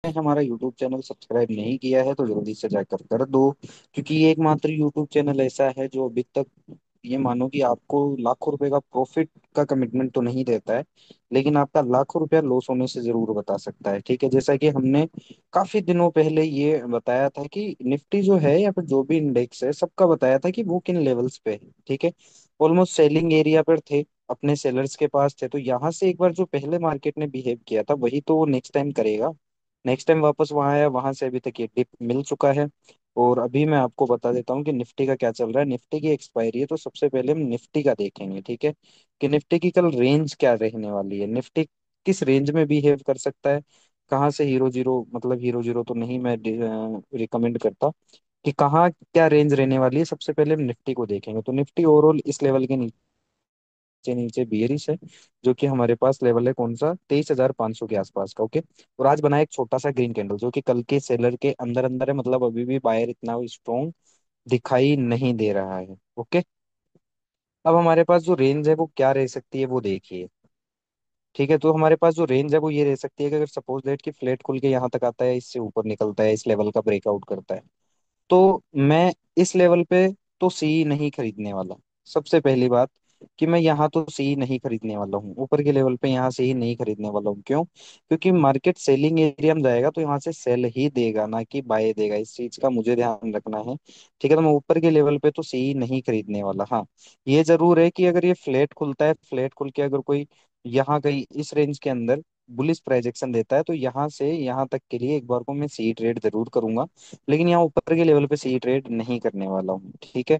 हमारा YouTube channel subscribe नहीं किया है तो जल्दी से जाकर कर दो, क्योंकि ये एकमात्र यूट्यूब चैनल ऐसा है जो अभी तक ये मानो कि आपको लाखों रुपए का प्रॉफिट का कमिटमेंट तो नहीं देता है, लेकिन आपका लाखों रुपया लॉस होने से जरूर बता सकता है। ठीक है, जैसा कि हमने काफी दिनों पहले ये बताया था कि निफ्टी जो है या फिर जो भी इंडेक्स है सबका बताया था कि वो किन लेवल्स पे है। ठीक है, ऑलमोस्ट सेलिंग एरिया पर थे, अपने सेलर्स के पास थे, तो यहाँ से एक बार जो पहले मार्केट ने बिहेव किया था वही तो वो नेक्स्ट टाइम करेगा। नेक्स्ट टाइम वापस वहां आया, वहां से अभी तक ये डिप मिल चुका है। और अभी मैं आपको बता देता हूँ कि निफ्टी का क्या चल रहा है। निफ्टी की एक्सपायरी है, तो सबसे पहले हम निफ्टी का देखेंगे। ठीक है, कि निफ्टी की कल रेंज क्या रहने वाली है, निफ्टी किस रेंज में बिहेव कर सकता है, कहाँ से हीरो जीरो, मतलब हीरो जीरो तो नहीं मैं रिकमेंड करता, कि कहाँ क्या रेंज रहने वाली है। सबसे पहले हम निफ्टी को देखेंगे, तो निफ्टी ओवरऑल इस लेवल के नीचे नीचे बियरिश है, जो कि हमारे पास लेवल है कौन सा, 23,500 के आसपास का। ओके, और आज बना एक छोटा सा ग्रीन कैंडल जो कि कल के सेलर के अंदर अंदर है, मतलब अभी भी बायर इतना स्ट्रॉन्ग दिखाई नहीं दे रहा है। ओके, अब हमारे पास जो रेंज है वो क्या रह सकती है वो देखिए। ठीक है, तो हमारे पास जो रेंज है वो ये रह सकती है कि अगर सपोज दैट कि फ्लैट खुल के यहाँ तक आता है, इससे ऊपर निकलता है, इस लेवल का ब्रेकआउट करता है, तो मैं इस लेवल पे तो सी नहीं खरीदने वाला। सबसे पहली बात कि मैं यहाँ तो सी नहीं खरीदने वाला हूँ, ऊपर के लेवल पे यहाँ से ही नहीं खरीदने वाला हूँ। क्यों? क्योंकि मार्केट सेलिंग एरिया में जाएगा तो यहाँ से सेल ही देगा, ना कि बाय देगा, इस चीज का मुझे ध्यान रखना है। ठीक है, तो मैं ऊपर के लेवल पे तो सी नहीं खरीदने वाला। हाँ, ये जरूर है कि अगर ये फ्लैट खुलता है, फ्लैट खुल के अगर कोई यहाँ कहीं इस रेंज के अंदर बुलिश प्राइजेक्शन देता है, तो यहाँ से यहाँ तक के लिए एक बार को मैं सी ट्रेड जरूर करूंगा, लेकिन यहाँ ऊपर के लेवल पे सी ट्रेड नहीं करने वाला हूँ। ठीक है,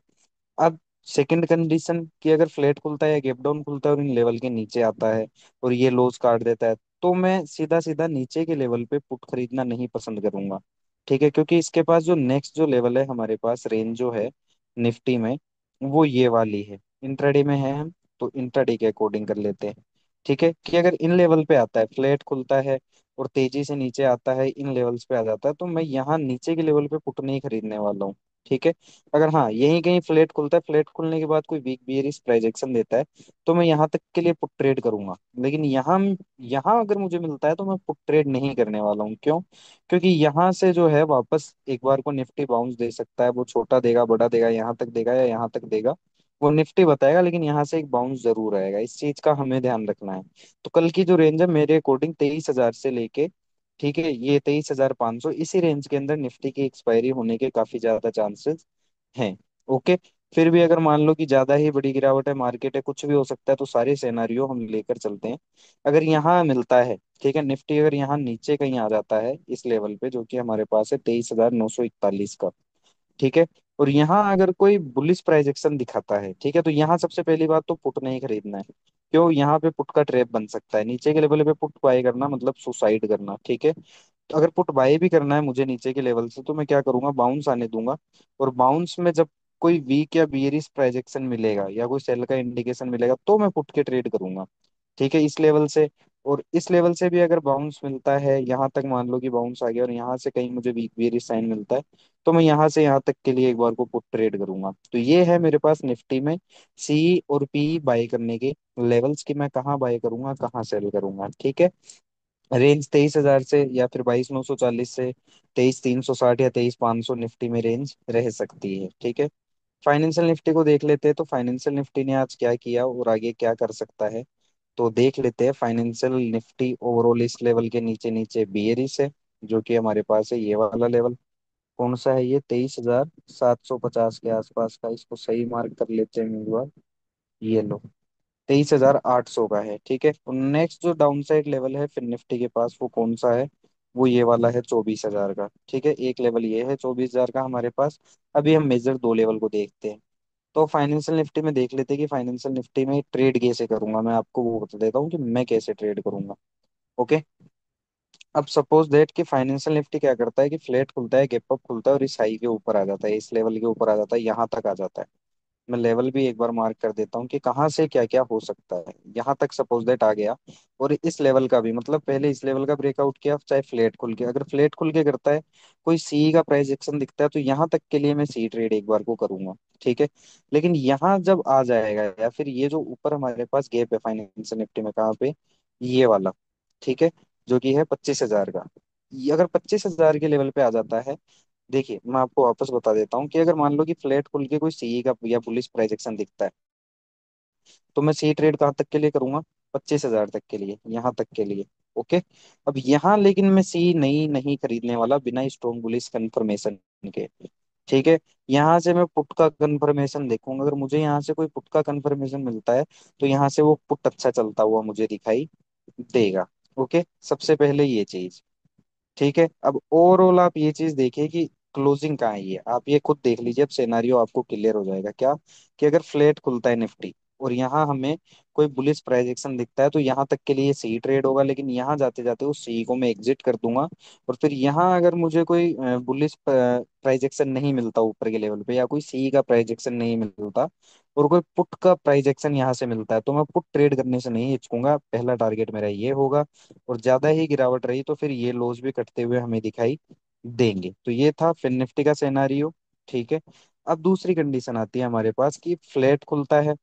अब सेकंड कंडीशन कि अगर फ्लैट खुलता है या गैप डाउन खुलता है और इन लेवल के नीचे आता है और ये लोज काट देता है, तो मैं सीधा सीधा नीचे के लेवल पे पुट खरीदना नहीं पसंद करूंगा। ठीक है, क्योंकि इसके पास जो नेक्स्ट जो लेवल है हमारे पास, रेंज जो है निफ्टी में, वो ये वाली है। इंट्राडे में है हम, तो इंट्राडे के अकॉर्डिंग कर लेते हैं। ठीक है, कि अगर इन लेवल पे आता है, फ्लैट खुलता है और तेजी से नीचे आता है, इन लेवल्स पे आ जाता है, तो मैं यहाँ नीचे के लेवल पे पुट नहीं खरीदने वाला हूँ। ठीक है, अगर हाँ यहीं कहीं फ्लैट खुलता है, फ्लैट खुलने के बाद कोई वीक बियरिश प्राइजेक्शन देता है, तो मैं यहाँ तक के लिए पुट ट्रेड करूंगा। लेकिन यहाँ यहाँ अगर मुझे मिलता है तो मैं पुट ट्रेड नहीं करने वाला हूँ। क्यों? क्योंकि यहाँ से जो है वापस एक बार को निफ्टी बाउंस दे सकता है, वो छोटा देगा, बड़ा देगा, यहाँ तक देगा या यहाँ तक देगा, वो निफ्टी बताएगा, लेकिन यहाँ से एक बाउंस जरूर आएगा, इस चीज का हमें ध्यान रखना है। तो कल की जो रेंज है मेरे अकॉर्डिंग 23,000 से लेके, ठीक है, ये 23,500, इसी रेंज के अंदर निफ्टी की एक्सपायरी होने के काफी ज्यादा चांसेस हैं। ओके, फिर भी अगर मान लो कि ज्यादा ही बड़ी गिरावट है, मार्केट है, कुछ भी हो सकता है, तो सारे सिनेरियो हम लेकर चलते हैं। अगर यहाँ मिलता है, ठीक है, निफ्टी अगर यहाँ नीचे कहीं आ जाता है इस लेवल पे जो कि हमारे पास है 23,941 का, ठीक है, और यहाँ अगर कोई बुलिश प्राइजेक्शन दिखाता है, ठीक है, तो यहाँ सबसे पहली बात तो पुट नहीं खरीदना है। क्यों? यहाँ पे पुट का ट्रैप बन सकता है, नीचे के लेवल पे पुट बाय करना मतलब सुसाइड करना। ठीक है, तो अगर पुट बाय भी करना है मुझे नीचे के लेवल से, तो मैं क्या करूंगा, बाउंस आने दूंगा, और बाउंस में जब कोई वीक या बियरिश प्राइजेक्शन मिलेगा या कोई सेल का इंडिकेशन मिलेगा तो मैं पुट के ट्रेड करूंगा। ठीक है, इस लेवल से। और इस लेवल से भी अगर बाउंस मिलता है, यहाँ तक मान लो कि बाउंस आ गया और यहाँ से कहीं मुझे वीक बियरिश साइन मिलता है, तो मैं यहाँ से यहाँ तक के लिए एक बार को पुट ट्रेड करूंगा। तो ये है मेरे पास निफ्टी में सी और पी बाय करने के लेवल्स, की मैं कहाँ बाय करूंगा, कहाँ सेल करूंगा। ठीक है, रेंज 23,000 से या फिर 22,940 से 23,360 या 23,500 निफ्टी में रेंज रह सकती है। ठीक है, फाइनेंशियल निफ्टी को देख लेते हैं, तो फाइनेंशियल निफ्टी ने आज क्या किया और आगे क्या कर सकता है, तो देख लेते हैं। फाइनेंशियल निफ्टी ओवरऑल इस लेवल के नीचे नीचे बियरिश है, जो कि हमारे पास है ये वाला लेवल, कौन सा है ये, 23,750 के आसपास का, इसको सही मार्क कर लेते हैं एक बार, ये लो, 23,800 का है। ठीक है, नेक्स्ट जो डाउन साइड लेवल है फिर निफ्टी के पास, वो कौन सा है, वो ये वाला है 24,000 का। ठीक है, एक लेवल ये है 24,000 का हमारे पास। अभी हम मेजर दो लेवल को देखते हैं। तो फाइनेंशियल निफ्टी में देख लेते हैं कि फाइनेंशियल निफ्टी में ट्रेड कैसे करूंगा, मैं आपको वो बता देता हूँ कि मैं कैसे ट्रेड करूंगा। ओके, अब सपोज दैट कि फाइनेंशियल निफ्टी क्या करता है कि फ्लैट खुलता है, गैप अप खुलता है और इस हाई के ऊपर आ जाता है, इस लेवल के ऊपर आ जाता है, यहाँ तक आ जाता है। मैं लेवल भी एक बार मार्क कर देता हूँ कि कहाँ से क्या क्या हो सकता है। यहाँ तक सपोज दैट आ गया, और इस लेवल का भी, मतलब पहले इस लेवल का ब्रेकआउट किया, चाहे फ्लैट खुल के, अगर फ्लैट खुल के करता है, कोई सी का प्राइस एक्शन दिखता है, तो यहाँ तक के लिए मैं सी ट्रेड एक बार को करूंगा। ठीक है, लेकिन यहाँ जब आ जाएगा, या फिर ये जो ऊपर हमारे पास गैप है फाइनेंशियल निफ्टी में, कहाँ पे, ये वाला, ठीक है, जो कि है 25,000 का, ये अगर 25,000 के लेवल पे आ जाता है, देखिए मैं आपको वापस बता देता हूँ कि अगर मान लो कि फ्लैट खुल के कोई सीई का या पुलिस प्राइजेक्शन दिखता है, तो मैं सी ट्रेड कहाँ तक के लिए करूंगा? 25,000 तक के लिए, यहाँ तक के लिए। ओके। अब यहाँ लेकिन मैं सी नहीं नहीं खरीदने वाला बिना स्ट्रॉन्ग बुलिश कंफर्मेशन के। ठीक है। यहाँ से मैं पुट का कंफर्मेशन देखूंगा, अगर मुझे यहाँ से कोई पुट का कंफर्मेशन मिलता है, तो यहाँ से वो पुट अच्छा चलता हुआ मुझे दिखाई देगा। ओके, सबसे पहले ये चीज। ठीक है। अब ओवरऑल आप ये चीज देखिए कि क्लोजिंग कहाँ है, ये आप ये खुद देख लीजिए, अब सिनेरियो आपको क्लियर हो जाएगा क्या, कि अगर फ्लैट खुलता है निफ्टी और यहाँ हमें कोई बुलिश प्राइस एक्शन दिखता है, तो यहाँ तक के लिए सी ट्रेड होगा, लेकिन यहाँ जाते जाते उस सी को मैं एग्जिट कर दूंगा। और फिर यहाँ अगर मुझे कोई बुलिश प्राइस एक्शन नहीं मिलता ऊपर के लेवल पे, या कोई सी का प्राइस एक्शन नहीं मिलता, और कोई पुट का प्राइस एक्शन यहाँ से मिलता है, तो मैं पुट ट्रेड करने से नहीं हिचकूंगा। पहला टारगेट मेरा ये होगा। और ज्यादा ही गिरावट रही तो फिर ये लोज भी कटते हुए हमें दिखाई देंगे। तो ये था फिन निफ्टी का सिनेरियो। ठीक है। अब दूसरी कंडीशन आती है हमारे पास कि फ्लैट खुलता है,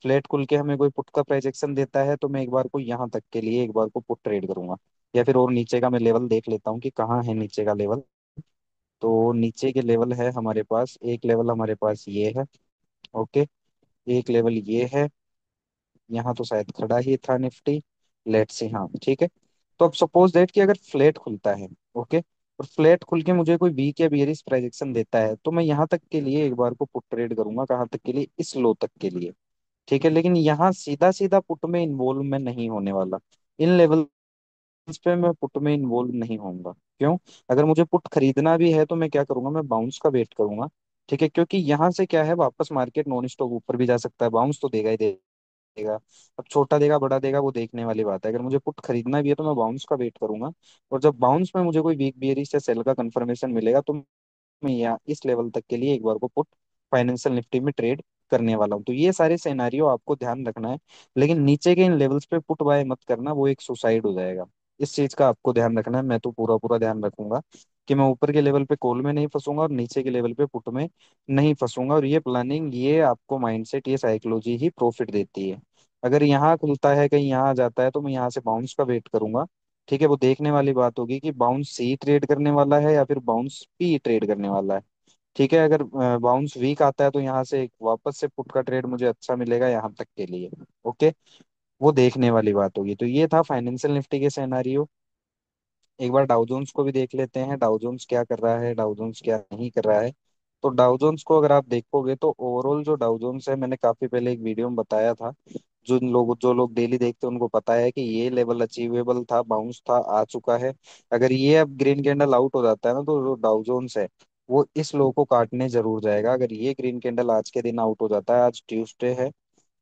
फ्लैट खुल के हमें कोई पुट का प्राइजेक्शन देता है, तो मैं एक बार को यहाँ तक के लिए एक बार को पुट ट्रेड करूंगा। या फिर और नीचे का मैं लेवल देख लेता हूँ कि कहाँ है नीचे का लेवल। तो नीचे के लेवल है हमारे पास, एक लेवल हमारे पास ये है। ओके। एक लेवल ये है, यहाँ तो शायद खड़ा ही था निफ्टी। लेट से, हाँ ठीक है। तो अब सपोज दैट कि अगर फ्लैट खुलता है, ओके, और फ्लैट खुल के मुझे कोई वीक या बियरिश प्राइजेक्शन देता है, तो मैं यहाँ तक के लिए एक बार को पुट ट्रेड करूंगा, कहाँ तक के लिए? इस लो तक के लिए। ठीक है। लेकिन यहाँ सीधा सीधा पुट में इन्वॉल्व मैं नहीं होने वाला, इन लेवल्स पे मैं पुट में इन्वॉल्व नहीं होऊंगा। क्यों? अगर मुझे पुट खरीदना भी है तो मैं क्या करूंगा, मैं बाउंस का वेट करूंगा। ठीक है, क्योंकि यहाँ से क्या है, वापस मार्केट नॉन स्टॉप ऊपर भी जा सकता है, बाउंस तो देगा ही देगा। अब छोटा देगा बड़ा देगा वो देखने वाली बात है, अगर मुझे पुट खरीदना भी है तो मैं बाउंस का वेट करूंगा। और जब बाउंस में मुझे कोई वीक बियरिश या सेल का कंफर्मेशन मिलेगा, तो मैं यहाँ इस लेवल तक के लिए एक बार को पुट फाइनेंशियल निफ्टी में ट्रेड करने वाला हूँ। तो ये सारे सिनेरियो आपको ध्यान रखना है। लेकिन नीचे के इन लेवल्स पे पुट बाय मत करना, वो एक सुसाइड हो जाएगा। इस चीज का आपको ध्यान रखना है। मैं तो पूरा पूरा ध्यान रखूंगा कि मैं ऊपर के लेवल पे कॉल में नहीं फंसूंगा और नीचे के लेवल पे पुट में नहीं फंसूंगा। और ये प्लानिंग, ये आपको माइंडसेट, ये साइकोलॉजी ही प्रॉफिट देती है। अगर यहाँ खुलता है कहीं यहाँ जाता है, तो मैं यहाँ से बाउंस का वेट करूंगा। ठीक है, वो देखने वाली बात होगी कि बाउंस सी ट्रेड करने वाला है या फिर बाउंस पी ट्रेड करने वाला है। ठीक है। अगर बाउंस वीक आता है, तो यहाँ से एक वापस से पुट का ट्रेड मुझे अच्छा मिलेगा यहाँ तक के लिए। ओके, वो देखने वाली बात होगी। तो ये था फाइनेंशियल निफ्टी के सिनेरियो। एक बार डाउ जोन्स को भी देख लेते हैं, डाउ जोन्स क्या कर रहा है, डाउ जोन्स क्या नहीं कर रहा है। तो डाउ जोन्स को अगर आप देखोगे, तो ओवरऑल जो डाउ जोन्स है, मैंने काफी पहले एक वीडियो में बताया था, जो लोग डेली देखते हैं उनको पता है कि ये लेवल अचीवेबल था, बाउंस था, आ चुका है। अगर ये अब ग्रीन कैंडल आउट हो जाता है ना, तो जो डाउ जोन्स है वो इस लो को काटने जरूर जाएगा। अगर ये ग्रीन कैंडल आज के दिन आउट हो जाता है, आज ट्यूसडे है,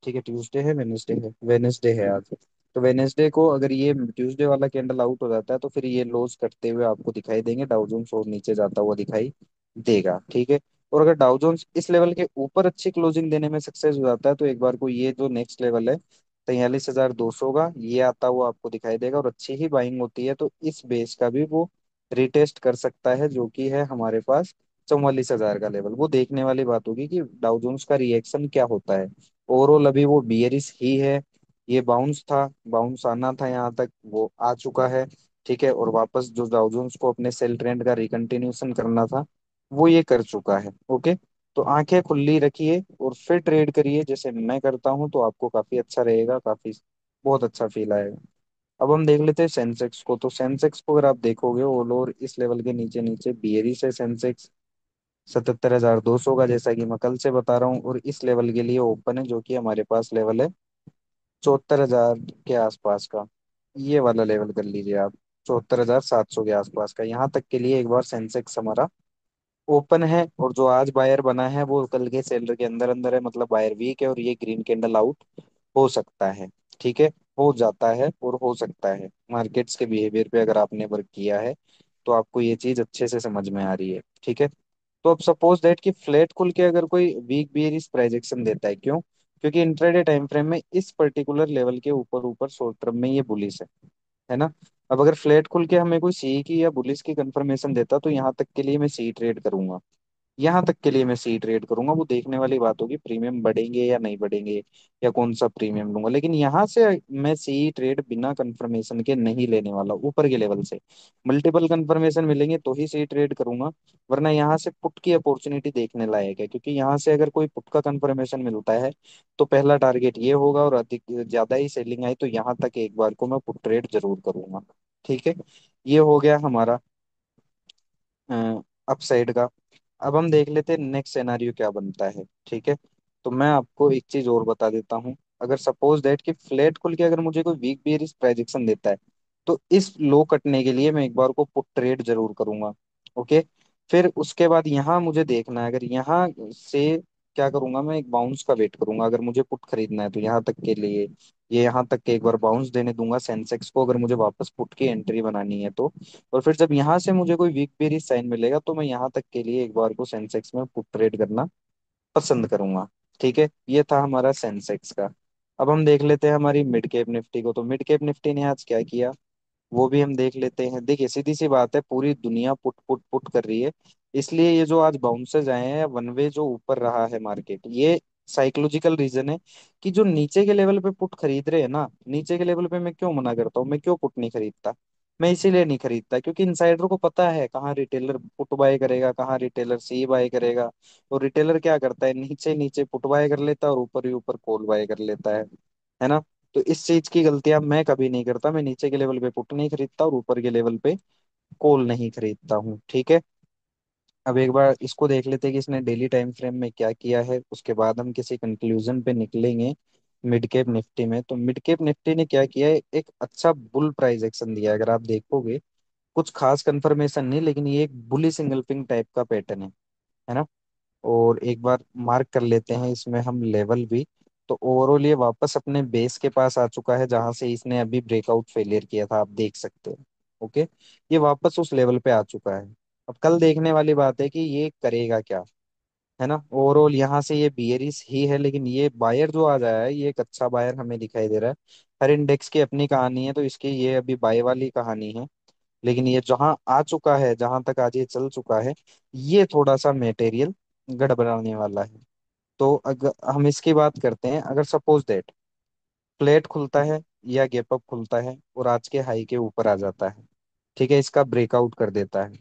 ठीक है, ट्यूसडे है, वेनेसडे है, वेनेसडे है आज। तो वेनेसडे को अगर ये ट्यूसडे वाला कैंडल आउट हो जाता है, तो फिर ये लोज करते हुए आपको दिखाई देंगे, डाउ जोन्स और नीचे जाता हुआ दिखाई देगा। ठीक है। और अगर डाउ जोन्स इस लेवल के ऊपर अच्छी क्लोजिंग देने में सक्सेस हो जाता है, तो एक बार को ये जो नेक्स्ट लेवल है 43,200 का, ये आता हुआ आपको दिखाई देगा, और अच्छी ही बाइंग होती है, तो इस बेस का भी वो रिटेस्ट कर सकता है, जो कि है हमारे पास 44,000 का लेवल। वो देखने वाली बात होगी कि डाउ जोन्स का रिएक्शन क्या होता है। ओवरऑल अभी वो बियरिश ही है। ये बाउंस था, बाउंस आना था यहाँ तक, वो आ चुका है। ठीक है। और वापस जो डाउ जोन्स को अपने सेल ट्रेंड का रिकंटिन्यूशन करना था, वो ये कर चुका है। ओके। तो आंखें खुली रखिए और फिर ट्रेड करिए, जैसे मैं करता हूँ, तो आपको काफी अच्छा रहेगा, काफी बहुत अच्छा फील आएगा। अब हम देख लेते हैं सेंसेक्स को। तो सेंसेक्स को अगर आप देखोगे, ऑल ओवर इस लेवल के नीचे नीचे बियरिश है सेंसेक्स 77,200 का, जैसा कि मैं कल से बता रहा हूँ। और इस लेवल के लिए ओपन है, जो कि हमारे पास लेवल है 74,000 के आसपास का। ये वाला लेवल कर लीजिए आप, 74,700 के आसपास का। यहाँ तक के लिए एक बार सेंसेक्स हमारा ओपन है। और जो आज बायर बना है वो कल के सेलर के अंदर अंदर है, मतलब बायर वीक है, और ये ग्रीन कैंडल आउट हो सकता है। ठीक है, हो जाता है और हो सकता है। मार्केट्स के बिहेवियर पे अगर आपने वर्क किया है, तो आपको ये चीज अच्छे से समझ में आ रही है। ठीक है। तो अब सपोज दैट कि फ्लैट खुल के अगर कोई वीक बियरिश प्राइजेक्शन देता है, क्यों? क्योंकि इंट्राडे टाइम फ्रेम में इस पर्टिकुलर लेवल के ऊपर ऊपर शॉर्ट टर्म में ये बुलिश है ना। अब अगर फ्लैट खुल के हमें कोई सी की या बुलिश की कंफर्मेशन देता, तो यहाँ तक के लिए मैं सी ट्रेड करूंगा। यहाँ तक के लिए मैं सी ट्रेड करूंगा। वो देखने वाली बात होगी प्रीमियम बढ़ेंगे या नहीं बढ़ेंगे, या कौन सा प्रीमियम लूंगा। लेकिन यहाँ से मैं सी ट्रेड बिना कंफर्मेशन के नहीं लेने वाला ऊपर के लेवल से। मल्टीपल कंफर्मेशन मिलेंगे तो ही सी ट्रेड करूंगा, वरना यहाँ से पुट की अपॉर्चुनिटी देखने लायक है। क्योंकि यहाँ से अगर कोई पुट का कंफर्मेशन मिलता है तो पहला टारगेट ये होगा, और अधिक ज्यादा ही सेलिंग आई तो यहाँ तक एक बार को मैं पुट ट्रेड जरूर करूंगा। ठीक है, ये हो गया हमारा अपसाइड का। अब हम देख लेते हैं नेक्स्ट सिनेरियो क्या बनता है। ठीक है, तो मैं आपको एक चीज और बता देता हूँ। अगर सपोज दैट कि फ्लैट खुल के अगर मुझे कोई वीक बियरिश प्रेडिक्शन देता है, तो इस लो कटने के लिए मैं एक बार को पुट ट्रेड जरूर करूंगा। ओके, फिर उसके बाद यहाँ मुझे देखना है, अगर यहाँ से क्या करूंगा, मैं एक बाउंस का वेट करूंगा। अगर मुझे पुट खरीदना है तो यहाँ तक के लिए, ये यहाँ तक के एक बार बाउंस देने दूंगा सेंसेक्स को, अगर मुझे वापस पुट की एंट्री बनानी है तो। और फिर जब यहाँ से मुझे कोई वीक बेरिश साइन मिलेगा तो मैं यहाँ तक के लिए एक बार को सेंसेक्स में पुट ट्रेड करना पसंद करूंगा। ठीक है, ये था हमारा सेंसेक्स का। अब हम देख लेते हैं हमारी मिड कैप निफ्टी को। तो मिड कैप निफ्टी ने आज क्या किया, वो भी हम देख लेते हैं। देखिए सीधी सी बात है, पूरी दुनिया पुट पुट पुट कर रही है। इसलिए ये जो आज बाउंसेस आए हैं, वन वे जो ऊपर रहा है मार्केट, ये साइकोलॉजिकल रीजन है कि जो नीचे के लेवल पे पुट खरीद रहे हैं ना, नीचे के लेवल पे मैं क्यों मना करता हूँ, मैं क्यों पुट नहीं खरीदता। मैं इसीलिए नहीं खरीदता क्योंकि इनसाइडर को पता है कहाँ रिटेलर पुट बाय करेगा, कहाँ रिटेलर सी बाय करेगा। और रिटेलर क्या करता है, नीचे नीचे पुट बाय कर लेता है और ऊपर ही ऊपर कॉल बाय कर लेता है ना। तो इस चीज की गलतियां मैं कभी नहीं करता। मैं नीचे के लेवल पे पुट नहीं खरीदता और ऊपर के लेवल पे कॉल नहीं खरीदता हूँ। ठीक है, अब एक बार इसको देख लेते हैं कि इसने डेली टाइम फ्रेम में क्या किया है, उसके बाद हम किसी कंक्लूजन पे निकलेंगे। मिड कैप निफ्टी में, तो मिड कैप निफ्टी ने क्या किया है, एक अच्छा बुल प्राइस एक्शन दिया है। अगर आप देखोगे, कुछ खास कंफर्मेशन नहीं, लेकिन ये एक बुली सिंगल टाइप का पैटर्न है ना। और एक बार मार्क कर लेते हैं इसमें हम लेवल भी। तो ओवरऑल ये वापस अपने बेस के पास आ चुका है, जहां से इसने अभी ब्रेकआउट फेलियर किया था, आप देख सकते हैं। ओके, ये वापस उस लेवल पे आ चुका है। अब कल देखने वाली बात है कि ये करेगा क्या, है ना। ओवरऑल यहाँ से ये बियरिश ही है, लेकिन ये बायर जो आ जाया है, ये एक अच्छा बायर हमें दिखाई दे रहा है। हर इंडेक्स की अपनी कहानी है, तो इसकी ये अभी बाय वाली कहानी है। लेकिन ये जहां आ चुका है, जहां तक आज ये चल चुका है, ये थोड़ा सा मटेरियल गड़बड़ाने वाला है। तो अगर हम इसकी बात करते हैं, अगर सपोज दैट फ्लैट खुलता है या गैप अप खुलता है और आज के हाई के ऊपर आ जाता है, ठीक है, इसका ब्रेकआउट कर देता है,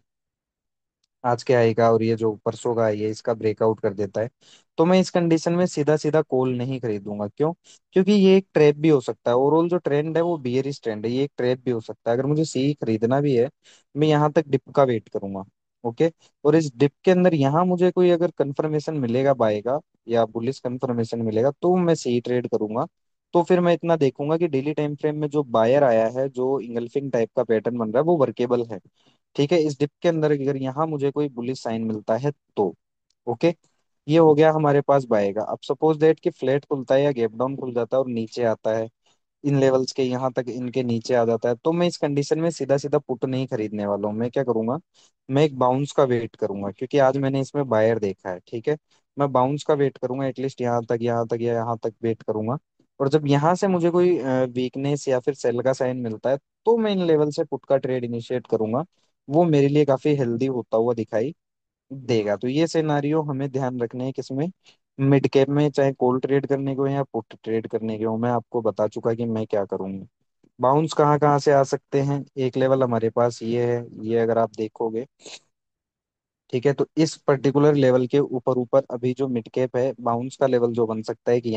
आज के हाई का और ये जो परसों का हाई है इसका ब्रेकआउट कर देता है, तो मैं इस कंडीशन में सीधा सीधा कॉल नहीं खरीदूंगा। क्यों? क्योंकि ये एक ट्रैप भी हो सकता है। ओवरऑल जो ट्रेंड है वो बियरिश ट्रेंड है, ये एक ट्रैप भी हो सकता है। अगर मुझे सी खरीदना भी है, मैं यहाँ तक डिप का वेट करूंगा। ओके, और इस डिप के अंदर यहाँ मुझे कोई अगर कंफर्मेशन मिलेगा बाय का, या बुलिश कंफर्मेशन मिलेगा, तो मैं सी ट्रेड करूंगा। तो फिर मैं इतना देखूंगा कि डेली टाइम फ्रेम में जो बायर आया है, जो इंगल्फिंग टाइप का पैटर्न बन रहा है, वो वर्केबल है। ठीक है, इस डिप के अंदर अगर यहाँ मुझे कोई बुलिश साइन मिलता है तो ओके, ये हो गया हमारे पास बाय का। अब सपोज दैट कि फ्लैट खुलता है या गैप डाउन खुल जाता है और नीचे आता है, इन लेवल्स के यहाँ तक इनके नीचे आ जाता है, तो मैं इस कंडीशन में सीधा सीधा पुट नहीं खरीदने वाला हूँ। मैं क्या करूंगा, मैं एक बाउंस का वेट करूंगा, क्योंकि आज मैंने इसमें बायर देखा है। ठीक है, मैं बाउंस का वेट करूंगा, एटलीस्ट यहाँ तक या यहाँ तक वेट करूंगा। और जब यहाँ से मुझे कोई वीकनेस या फिर सेल का साइन मिलता है, तो मैं इन लेवल से पुट का ट्रेड इनिशिएट करूंगा। वो मेरे लिए काफी हेल्दी होता हुआ दिखाई देगा। तो ये सिनारियो हमें ध्यान रखने हैं किसमें, मिड कैप में, चाहे कॉल ट्रेड करने को है या पुट ट्रेड करने के हो। मैं आपको बता चुका कि मैं क्या करूंगा। बाउंस कहाँ कहाँ से आ सकते हैं, एक लेवल हमारे पास ये है, ये अगर आप देखोगे, ठीक है, तो इस पर्टिकुलर लेवल के ऊपर ऊपर अभी जो मिड कैप है, बाउंस का लेवल जो बन सकता है कि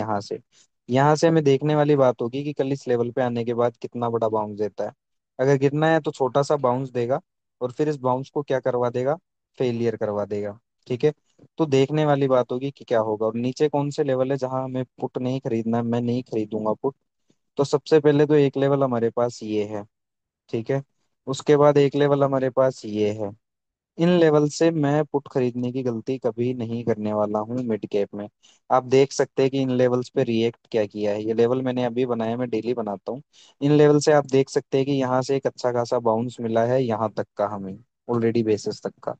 यहाँ से हमें देखने वाली बात होगी कि कल इस लेवल पे आने के बाद कितना बड़ा बाउंस देता है। अगर गिरना है तो छोटा सा बाउंस देगा, और फिर इस बाउंस को क्या करवा देगा, फेलियर करवा देगा। ठीक है, तो देखने वाली बात होगी कि क्या होगा। और नीचे कौन से लेवल है जहां हमें पुट नहीं खरीदना है, मैं नहीं खरीदूंगा पुट। तो सबसे पहले तो एक लेवल हमारे पास ये है। ठीक है, उसके बाद एक लेवल हमारे पास ये है। इन लेवल से मैं पुट खरीदने की गलती कभी नहीं करने वाला हूँ मिड कैप में। आप देख सकते हैं कि इन लेवल्स पे रिएक्ट क्या किया है। ये लेवल मैंने अभी बनाया, मैं डेली बनाता हूँ। इन लेवल से आप देख सकते हैं कि यहाँ से एक अच्छा खासा बाउंस मिला है यहाँ तक का हमें, ऑलरेडी बेसिस तक का।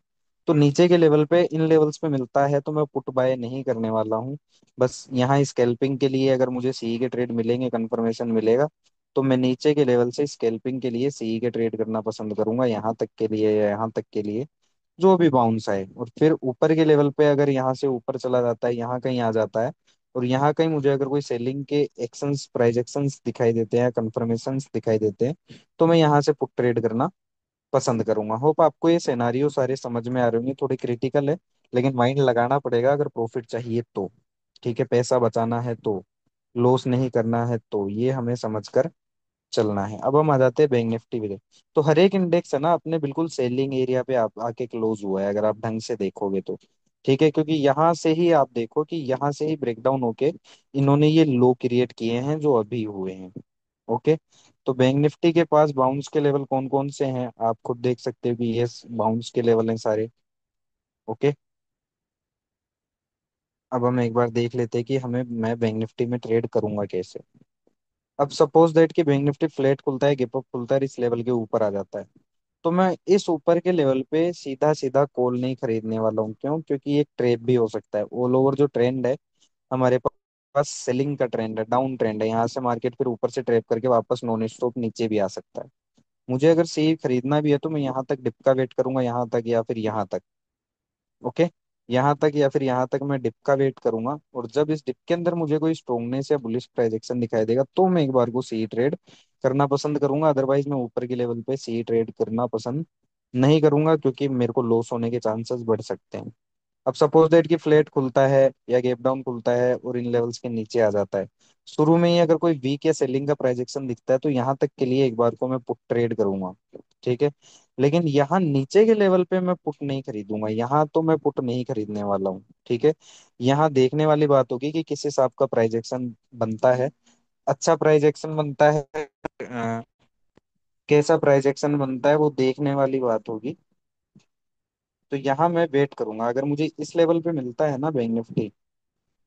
तो नीचे के लेवल पे, इन लेवल्स पे मिलता है तो मैं पुट बाय नहीं करने वाला हूँ। बस यहाँ स्कैल्पिंग के लिए अगर मुझे सी के ट्रेड मिलेंगे, कंफर्मेशन मिलेगा, तो मैं नीचे के लेवल से स्कैल्पिंग के लिए सी के ट्रेड करना पसंद करूंगा, यहाँ तक के लिए या यहाँ तक के लिए। जो भी बाउंस आए, और फिर ऊपर के लेवल पे अगर यहाँ से ऊपर चला जाता है, यहाँ कहीं आ जाता है, और यहाँ कहीं मुझे अगर कोई सेलिंग के एक्शंस प्राइस एक्शंस दिखाई देते हैं, कंफर्मेशंस दिखाई देते हैं, तो मैं यहाँ से पुट ट्रेड करना पसंद करूंगा। होप आपको ये सिनारियो सारे समझ में आ रहे होंगे, थोड़ी क्रिटिकल है, लेकिन माइंड लगाना पड़ेगा अगर प्रॉफिट चाहिए तो। ठीक है, पैसा बचाना है तो, लॉस नहीं करना है तो, ये हमें समझकर चलना है। अब हम आ जाते हैं बैंक निफ्टी पे। तो हर एक इंडेक्स है ना अपने बिल्कुल सेलिंग एरिया पे आप आके क्लोज हुआ है, अगर आप ढंग से देखोगे तो। ठीक है, क्योंकि यहाँ से ही आप देखो कि यहाँ से ही ब्रेकडाउन होके इन्होंने ये लो क्रिएट किए हैं जो अभी हुए हैं। ओके। तो बैंक निफ्टी के पास बाउंस के लेवल कौन कौन से हैं आप खुद देख सकते हो कि ये बाउंस के लेवल हैं सारे। ओके। अब हम एक बार देख लेते हैं कि मैं बैंक निफ्टी में ट्रेड करूंगा कैसे। अब सपोज दैट कि बैंक निफ्टी फ्लैट खुलता है, गैप अप खुलता है, इस लेवल के ऊपर आ जाता है, तो मैं इस ऊपर के लेवल पे सीधा सीधा कॉल नहीं खरीदने वाला हूँ। क्यों? क्योंकि एक ट्रेप भी हो सकता है। ऑल ओवर जो ट्रेंड है हमारे पास, सेलिंग का ट्रेंड है, डाउन ट्रेंड है, यहाँ से मार्केट फिर ऊपर से ट्रेप करके वापस नॉन स्टॉप नीचे भी आ सकता है। मुझे अगर सी खरीदना भी है तो मैं यहाँ तक डिप का वेट करूंगा, यहाँ तक या फिर यहाँ तक। ओके। यहाँ तक या फिर यहाँ तक मैं डिप का वेट करूंगा, और जब इस डिप के अंदर मुझे कोई स्ट्रोंगनेस या बुलिश प्राइजेक्शन दिखाई देगा तो मैं एक बार को सी ट्रेड करना पसंद करूंगा। अदरवाइज मैं ऊपर के लेवल पे सी ट्रेड करना पसंद नहीं करूंगा, क्योंकि मेरे को लॉस होने के चांसेस बढ़ सकते हैं। अब सपोज दैट कि फ्लैट खुलता है या गैप डाउन खुलता है और इन लेवल्स के नीचे आ जाता है, शुरू में ही अगर कोई वीक या सेलिंग का प्राइजेक्शन दिखता है तो यहाँ तक के लिए एक बार को मैं पुट ट्रेड करूंगा। ठीक है। लेकिन यहाँ नीचे के लेवल पे मैं पुट नहीं खरीदूंगा, यहाँ तो मैं पुट नहीं खरीदने वाला हूँ। ठीक है। यहाँ देखने वाली बात होगी कि किस हिसाब का प्राइजेक्शन बनता है। अच्छा प्राइजेक्शन बनता है, कैसा प्राइजेक्शन बनता है, वो देखने वाली बात होगी। तो यहाँ मैं वेट करूंगा, अगर मुझे इस लेवल पे मिलता है ना बैंक निफ्टी,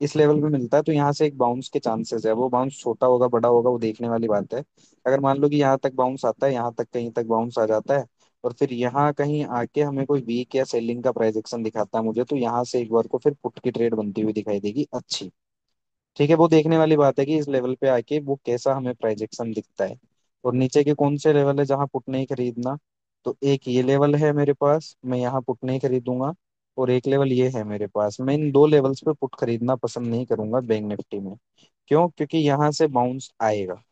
इस लेवल पे मिलता है, तो यहाँ से एक बाउंस के चांसेस है। वो बाउंस छोटा होगा बड़ा होगा वो देखने वाली बात है। अगर मान लो कि यहाँ तक बाउंस आता है, यहाँ तक कहीं तक बाउंस आ जाता है, और फिर यहाँ कहीं आके हमें कोई वीक या सेलिंग का प्राइजेक्शन दिखाता है मुझे, तो यहाँ से एक बार को फिर पुट की ट्रेड बनती हुई दिखाई देगी अच्छी। ठीक है, वो देखने वाली बात है कि इस लेवल पे आके वो कैसा हमें प्राइजेक्शन दिखता है। और नीचे के कौन से लेवल है जहां पुट नहीं खरीदना, तो एक ये लेवल है मेरे पास, मैं यहाँ पुट नहीं खरीदूंगा। और एक लेवल ये है मेरे पास, मैं इन दो लेवल्स पे पुट खरीदना पसंद नहीं करूंगा बैंक निफ्टी में। क्यों? क्योंकि यहाँ से बाउंस आएगा।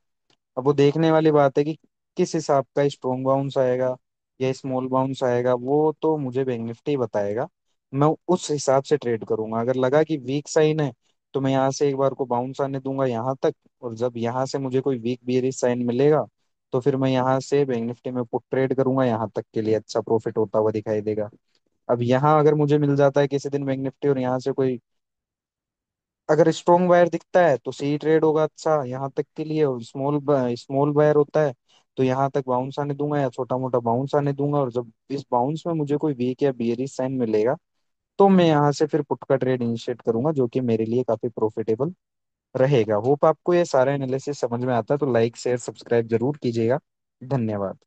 अब वो देखने वाली बात है कि किस हिसाब का स्ट्रॉन्ग बाउंस आएगा या स्मॉल बाउंस आएगा, वो तो मुझे बैंक निफ्टी बताएगा। मैं उस हिसाब से ट्रेड करूंगा। अगर लगा कि वीक साइन है तो मैं यहाँ से एक बार को बाउंस आने दूंगा यहाँ तक, और जब यहाँ से मुझे कोई वीक बियरिश साइन मिलेगा तो फिर मैं यहाँ से बैंक निफ्टी में पुट ट्रेड करूंगा, यहाँ तक के लिए अच्छा प्रॉफिट होता हुआ दिखाई देगा। अब यहाँ अगर मुझे मिल जाता है किसी दिन बैंक निफ्टी और यहाँ से कोई अगर स्ट्रॉन्ग बायर दिखता है तो सी ट्रेड होगा अच्छा यहाँ तक के लिए, और स्मॉल बायर होता है तो यहाँ तक बाउंस आने दूंगा या छोटा मोटा बाउंस आने दूंगा। और जब इस बाउंस में मुझे कोई वीक या बियरिश साइन मिलेगा तो मैं यहाँ से फिर पुट का ट्रेड इनिशिएट करूंगा, जो कि मेरे लिए काफी प्रॉफिटेबल रहेगा। होप आपको ये सारा एनालिसिस समझ में आता है, तो लाइक शेयर सब्सक्राइब जरूर कीजिएगा। धन्यवाद।